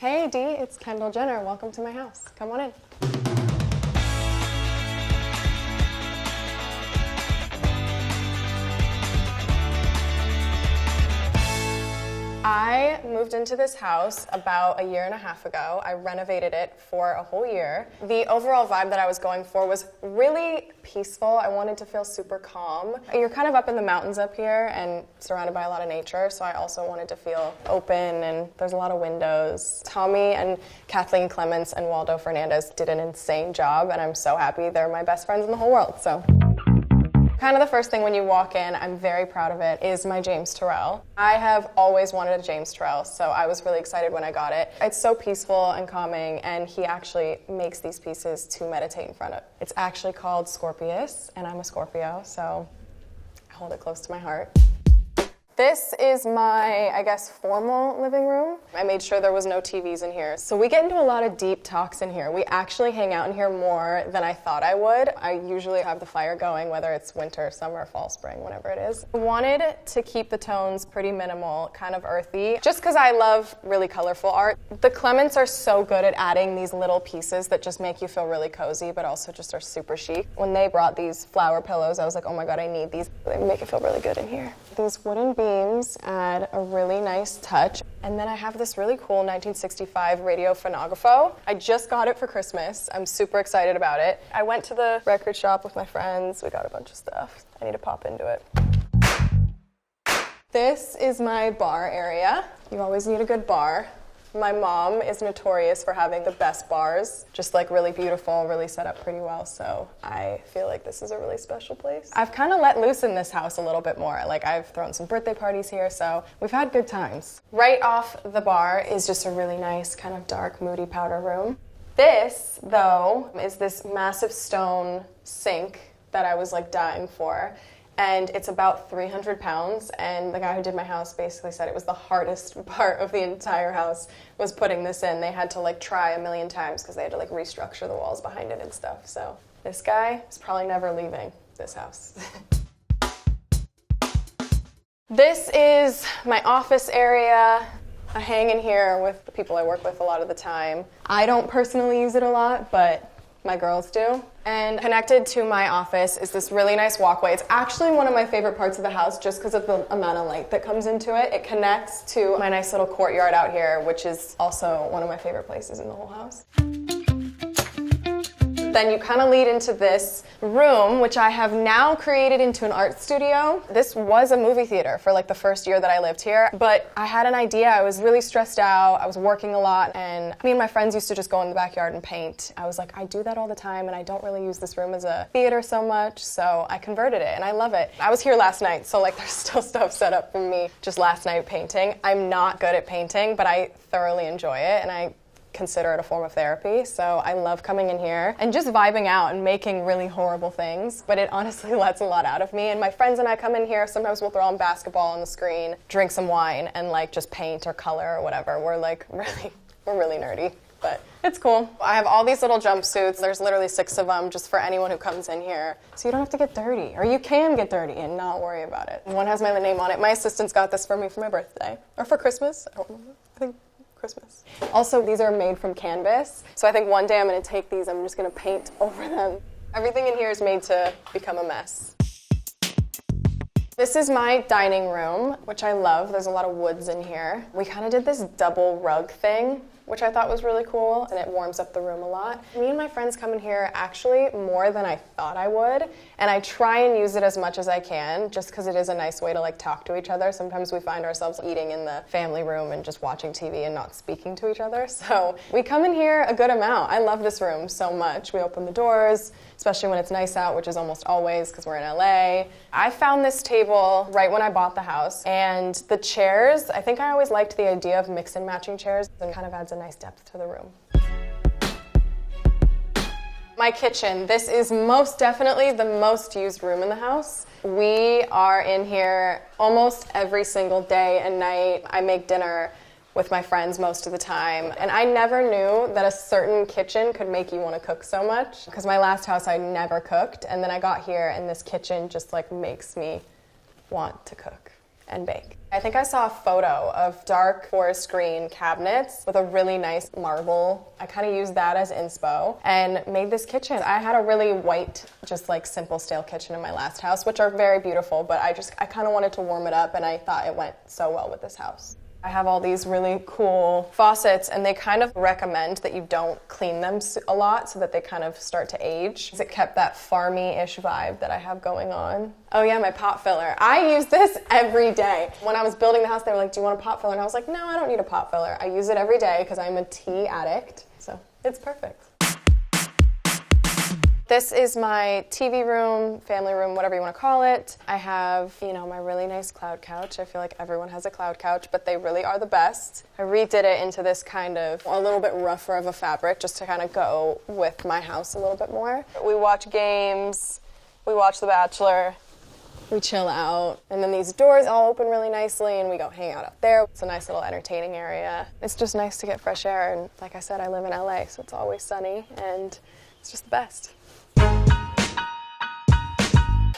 Hey Dee, it's Kendall Jenner. Welcome to my house. Come on in. I moved into this house about a year and a half ago. I renovated it for a whole year. The overall vibe that I was going for was really peaceful. I wanted to feel super calm. You're kind of up in the mountains up here and surrounded by a lot of nature, so I also wanted to feel open, and there's a lot of windows. Tommy and Kathleen Clements and Waldo Fernandez did an insane job, and I'm so happy. They're my best friends in the whole world, so. Kind of the first thing when you walk in, I'm very proud of it, is my James Turrell. I have always wanted a James Turrell, so I was really excited when I got it. It's so peaceful and calming, and he actually makes these pieces to meditate in front of. It's actually called Scorpius, and I'm a Scorpio, so I hold it close to my heart. This is my, I guess, formal living room. I made sure there was no TVs in here. So we get into a lot of deep talks in here. We actually hang out in here more than I thought I would. I usually have the fire going, whether it's winter, summer, fall, spring, whatever it is. I wanted to keep the tones pretty minimal, kind of earthy, just because I love really colorful art. The Clements are so good at adding these little pieces that just make you feel really cozy, but also just are super chic. When they brought these flower pillows, I was like, oh my God, I need these. They make it feel really good in here. These wooden beams add a really nice touch. And then I have this really cool 1965 radio phonographo. I just got it for Christmas. I'm super excited about it. I went to the record shop with my friends. We got a bunch of stuff. I need to pop into it. This is my bar area. You always need a good bar. My mom is notorious for having the best bars, just like really beautiful, really set up pretty well, so I feel like this is a really special place. I've kind of let loose in this house a little bit more. Like, I've thrown some birthday parties here, so we've had good times. Right off the bar is just a really nice kind of dark, moody powder room. This, though, is this massive stone sink that I was like dying for. And it's about 300 pounds, and the guy who did my house basically said it was the hardest part of the entire house was putting this in. They had to like try a million times because they had to like restructure the walls behind it and stuff. So this guy is probably never leaving this house. This is my office area. I hang in here with the people I work with a lot of the time. I don't personally use it a lot, but my girls do. And connected to my office is this really nice walkway. It's actually one of my favorite parts of the house just because of the amount of light that comes into it. It connects to my nice little courtyard out here, which is also one of my favorite places in the whole house. Then you kind of lead into this room, which I have now created into an art studio. This was a movie theater for like the first year that I lived here, but I had an idea. I was really stressed out. I was working a lot, and me and my friends used to just go in the backyard and paint. I was like, I do that all the time, and I don't really use this room as a theater so much, so I converted it, and I love it. I was here last night, so like there's still stuff set up for me just last night painting. I'm not good at painting, but I thoroughly enjoy it, and I consider it a form of therapy, so I love coming in here and just vibing out and making really horrible things, but it honestly lets a lot out of me. And my friends and I come in here, sometimes we'll throw on basketball on the screen, drink some wine, and like just paint or color or whatever. We're really nerdy, but it's cool. I have all these little jumpsuits. There's literally 6 of them just for anyone who comes in here, so you don't have to get dirty, or you can get dirty and not worry about it. One has my name on it. My assistants got this for me for my birthday, or for Christmas, I don't remember. I think Christmas. Also, these are made from canvas, so I think one day I'm going to take these, I'm just going to paint over them. Everything in here is made to become a mess. This is my dining room, which I love. There's a lot of woods in here. We kind of did this double rug thing, which I thought was really cool, and it warms up the room a lot. Me and my friends come in here actually more than I thought I would, and I try and use it as much as I can, just because it is a nice way to like talk to each other. Sometimes we find ourselves eating in the family room and just watching TV and not speaking to each other, so we come in here a good amount. I love this room so much. We open the doors, especially when it's nice out, which is almost always because we're in LA. I found this table right when I bought the house, and the chairs, I think I always liked the idea of mix and matching chairs, and kind of adds a nice depth to the room. My kitchen. This is most definitely the most used room in the house. We are in here almost every single day and night. I make dinner with my friends most of the time, and I never knew that a certain kitchen could make you want to cook so much, because my last house I never cooked, and then I got here and this kitchen just like makes me want to cook and bake. I think I saw a photo of dark forest green cabinets with a really nice marble. I kind of used that as inspo and made this kitchen. I had a really white, just like simple stale kitchen in my last house, which are very beautiful, but I kind of wanted to warm it up, and I thought it went so well with this house. I have all these really cool faucets, and they kind of recommend that you don't clean them a lot so that they kind of start to age. It kept that farmy-ish vibe that I have going on. Oh yeah, my pot filler. I use this every day. When I was building the house, they were like, do you want a pot filler? And I was like, no, I don't need a pot filler. I use it every day because I'm a tea addict, so it's perfect. This is my TV room, family room, whatever you want to call it. I have, my really nice cloud couch. I feel like everyone has a cloud couch, but they really are the best. I redid it into this kind of a little bit rougher of a fabric just to kind of go with my house a little bit more. We watch games, we watch The Bachelor, we chill out, and then these doors all open really nicely and we go hang out up there. It's a nice little entertaining area. It's just nice to get fresh air, and like I said, I live in LA, so it's always sunny and it's just the best.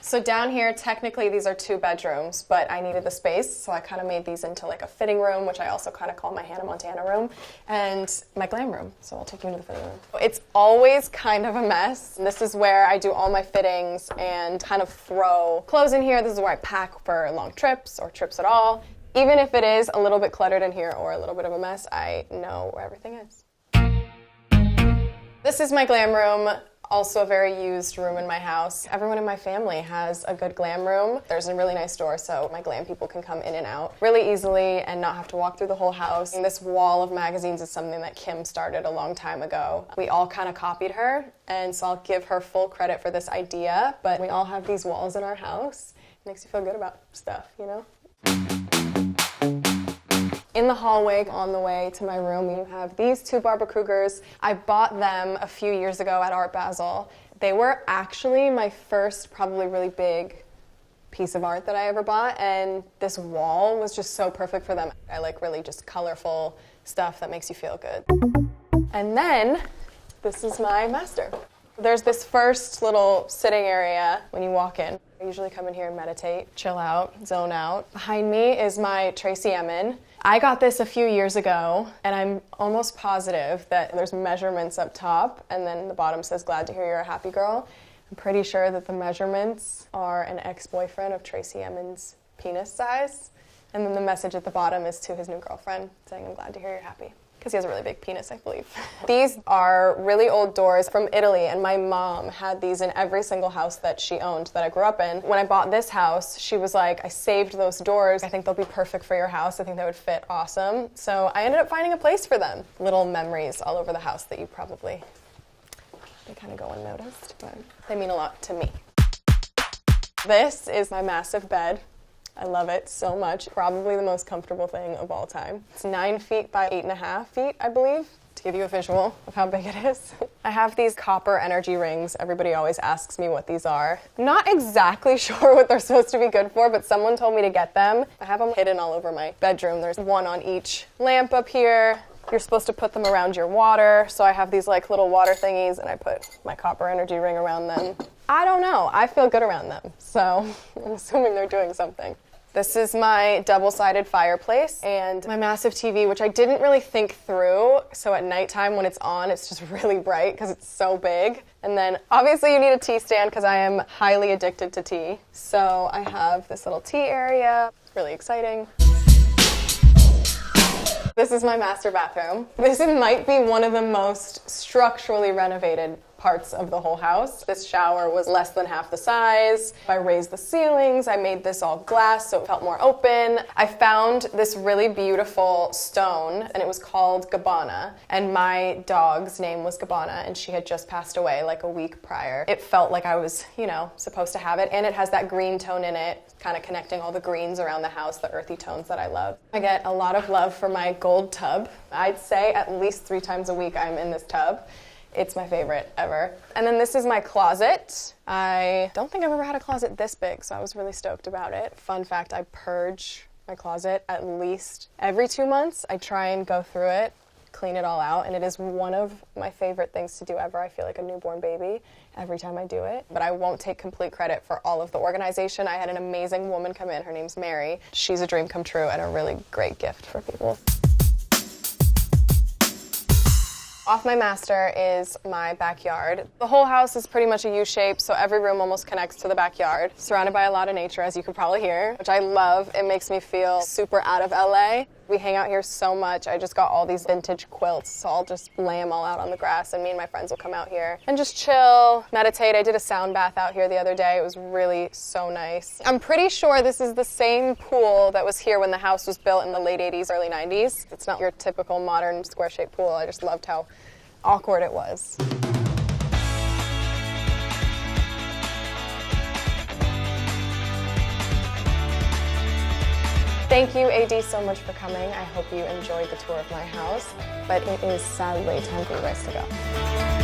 So down here, technically these are 2 bedrooms, but I needed the space, so I kind of made these into like a fitting room, which I also kind of call my Hannah Montana room, and my glam room. So I'll take you into the fitting room. It's always kind of a mess. This is where I do all my fittings and kind of throw clothes in here. This is where I pack for long trips or trips at all. Even if it is a little bit cluttered in here or a little bit of a mess, I know where everything is. This is my glam room. Also a very used room in my house. Everyone in my family has a good glam room. There's a really nice door so my glam people can come in and out really easily and not have to walk through the whole house. And this wall of magazines is something that Kim started a long time ago. We all kind of copied her, and so I'll give her full credit for this idea, but we all have these walls in our house. It makes you feel good about stuff, In the hallway on the way to my room, you have these 2 Barbara Krugers. I bought them a few years ago at Art Basel. They were actually my first probably really big piece of art that I ever bought, and this wall was just so perfect for them. I like really just colorful stuff that makes you feel good. And then, this is my master. There's this first little sitting area when you walk in. I usually come in here and meditate, chill out, zone out. Behind me is my Tracy Emin. I got this a few years ago, and I'm almost positive that there's measurements up top, and then the bottom says, glad to hear you're a happy girl. I'm pretty sure that the measurements are an ex-boyfriend of Tracy Emin's penis size, and then the message at the bottom is to his new girlfriend, saying, I'm glad to hear you're happy. Because he has a really big penis, I believe. These are really old doors from Italy, and my mom had these in every single house that she owned that I grew up in. When I bought this house, she was like, I saved those doors. I think they'll be perfect for your house. I think they would fit awesome. So I ended up finding a place for them. Little memories all over the house that you probably, they kind of go unnoticed, but they mean a lot to me. This is my massive bed. I love it so much. Probably the most comfortable thing of all time. It's 9 feet by 8.5 feet, I believe, to give you a visual of how big it is. I have these copper energy rings. Everybody always asks me what these are. I'm not exactly sure what they're supposed to be good for, but someone told me to get them. I have them hidden all over my bedroom. There's one on each lamp up here. You're supposed to put them around your water. So I have these like little water thingies, and I put my copper energy ring around them. I don't know. I feel good around them. So I'm assuming they're doing something. This is my double-sided fireplace and my massive TV, which I didn't really think through. So at nighttime when it's on, it's just really bright because it's so big. And then obviously you need a tea stand because I am highly addicted to tea. So I have this little tea area. It's really exciting. This is my master bathroom. This might be one of the most structurally renovated parts of the whole house. This shower was less than half the size. I raised the ceilings. I made this all glass so it felt more open. I found this really beautiful stone and it was called Gabbana. And my dog's name was Gabbana and she had just passed away like a week prior. It felt like I was, supposed to have it. And it has that green tone in it, kind of connecting all the greens around the house, the earthy tones that I love. I get a lot of love for my gold tub. I'd say at least 3 times a week I'm in this tub. It's my favorite ever. And then this is my closet. I don't think I've ever had a closet this big, so I was really stoked about it. Fun fact, I purge my closet at least every 2 months. I try and go through it, clean it all out, and it is one of my favorite things to do ever. I feel like a newborn baby every time I do it, but I won't take complete credit for all of the organization. I had an amazing woman come in. Her name's Mary. She's a dream come true and a really great gift for people. Off my master is my backyard. The whole house is pretty much a U shape, so every room almost connects to the backyard. Surrounded by a lot of nature, as you can probably hear, which I love. It makes me feel super out of LA. We hang out here so much. I just got all these vintage quilts, so I'll just lay them all out on the grass, and me and my friends will come out here and just chill, meditate. I did a sound bath out here the other day. It was really so nice. I'm pretty sure this is the same pool that was here when the house was built in the late 80s, early 90s. It's not your typical modern square-shaped pool. I just loved how awkward it was. Thank you, AD, so much for coming. I hope you enjoyed the tour of my house, but it is sadly time for you guys to go.